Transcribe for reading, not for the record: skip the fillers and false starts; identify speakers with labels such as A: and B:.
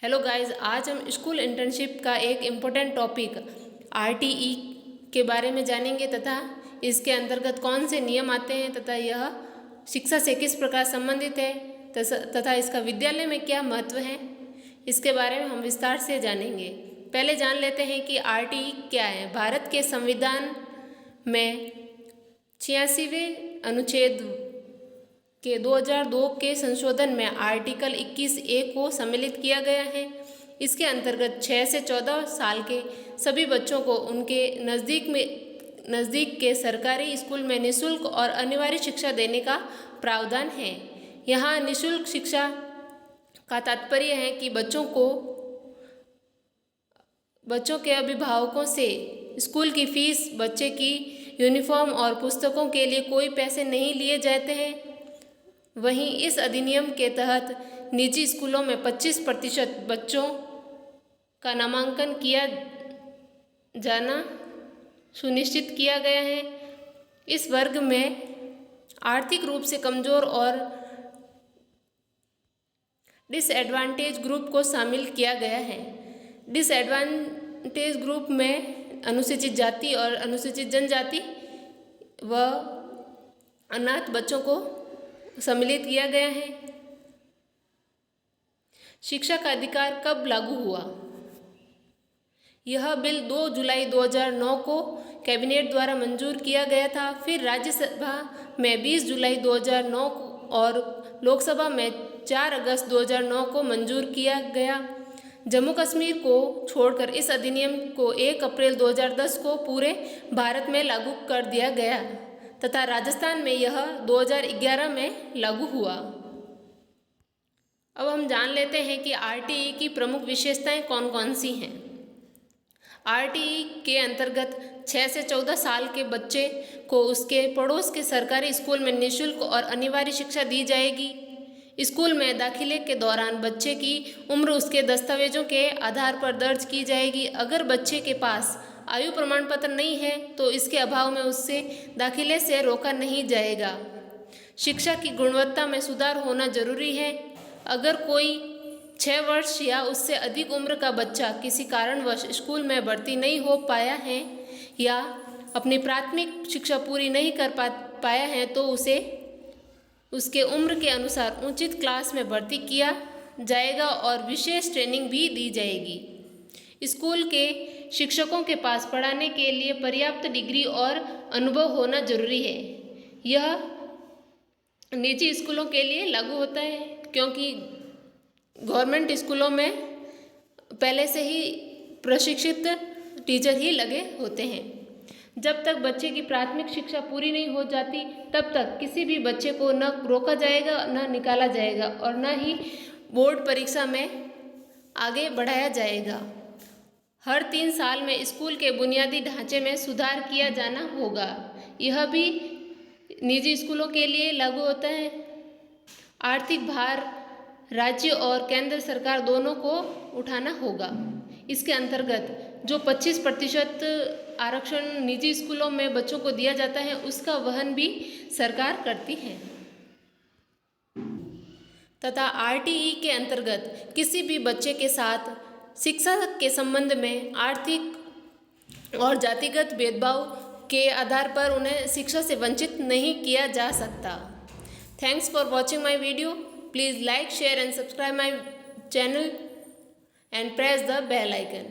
A: Hello guys, आज हम school internship का एक इम्पोर्टेंट टॉपिक आरटीई के बारे में जानेंगे तथा इसके अंतर्गत कौन से नियम आते हैं तथा यह शिक्षा से किस प्रकार संबंधित है तथा इसका विद्यालय में क्या महत्व है, इसके बारे में हम विस्तार से जानेंगे। पहले जान लेते हैं कि आरटीई क्या है। भारत के संविधान में 86वें अनुच्छेद के 2002 के संशोधन में आर्टिकल 21A को सम्मिलित किया गया है। इसके अंतर्गत 6 से 14 साल के सभी बच्चों को उनके नज़दीक के सरकारी स्कूल में निःशुल्क और अनिवार्य शिक्षा देने का प्रावधान है। यहाँ निःशुल्क शिक्षा का तात्पर्य है कि बच्चों के अभिभावकों से स्कूल की फीस, बच्चे की यूनिफॉर्म और पुस्तकों के लिए कोई पैसे नहीं लिए जाते हैं। वहीं इस अधिनियम के तहत निजी स्कूलों में 25% बच्चों का नामांकन किया जाना सुनिश्चित किया गया है। इस वर्ग में आर्थिक रूप से कमजोर और डिसएडवांटेज ग्रुप को शामिल किया गया है। डिसएडवांटेज ग्रुप में अनुसूचित जाति और अनुसूचित जनजाति व अनाथ बच्चों को सम्मिलित किया गया है। शिक्षा का अधिकार कब लागू हुआ? यह बिल 2 जुलाई 2009 को कैबिनेट द्वारा मंजूर किया गया था। फिर राज्यसभा में 20 जुलाई 2009 और लोकसभा में 4 अगस्त 2009 को मंजूर किया गया। जम्मू कश्मीर को छोड़कर इस अधिनियम को 1 अप्रैल 2010 को पूरे भारत में लागू कर दिया गया तथा राजस्थान में यह 2011 में लागू हुआ। अब हम जान लेते हैं कि आरटीई की प्रमुख विशेषताएं कौन कौन सी हैं। आरटीई के अंतर्गत 6 से 14 साल के बच्चे को उसके पड़ोस के सरकारी स्कूल में निःशुल्क और अनिवार्य शिक्षा दी जाएगी। स्कूल में दाखिले के दौरान बच्चे की उम्र उसके दस्तावेजों के आधार पर दर्ज की जाएगी। अगर बच्चे के पास आयु प्रमाण पत्र नहीं है तो इसके अभाव में उससे दाखिले से रोका नहीं जाएगा। शिक्षा की गुणवत्ता में सुधार होना जरूरी है। अगर कोई 6 वर्ष या उससे अधिक उम्र का बच्चा किसी कारणवश स्कूल में भर्ती नहीं हो पाया है या अपनी प्राथमिक शिक्षा पूरी नहीं कर पाया है तो उसे उसके उम्र के अनुसार उचित क्लास में भर्ती किया जाएगा और विशेष ट्रेनिंग भी दी जाएगी। स्कूल के शिक्षकों के पास पढ़ाने के लिए पर्याप्त डिग्री और अनुभव होना जरूरी है। यह निजी स्कूलों के लिए लागू होता है क्योंकि गवर्नमेंट स्कूलों में पहले से ही प्रशिक्षित टीचर ही लगे होते हैं। जब तक बच्चे की प्राथमिक शिक्षा पूरी नहीं हो जाती तब तक किसी भी बच्चे को न रोका जाएगा, न निकाला जाएगा और न ही बोर्ड परीक्षा में आगे बढ़ाया जाएगा। हर 3 साल में स्कूल के बुनियादी ढांचे में सुधार किया जाना होगा। यह भी निजी स्कूलों के लिए लागू होता है। आर्थिक भार राज्य और केंद्र सरकार दोनों को उठाना होगा। इसके अंतर्गत जो 25% आरक्षण निजी स्कूलों में बच्चों को दिया जाता है उसका वहन भी सरकार करती है तथा आरटीई के अंतर्गत किसी भी बच्चे के साथ शिक्षा के संबंध में आर्थिक और जातिगत भेदभाव के आधार पर उन्हें शिक्षा से वंचित नहीं किया जा सकता। Thanks for watching my video. Please like, share and subscribe my channel and press the bell icon.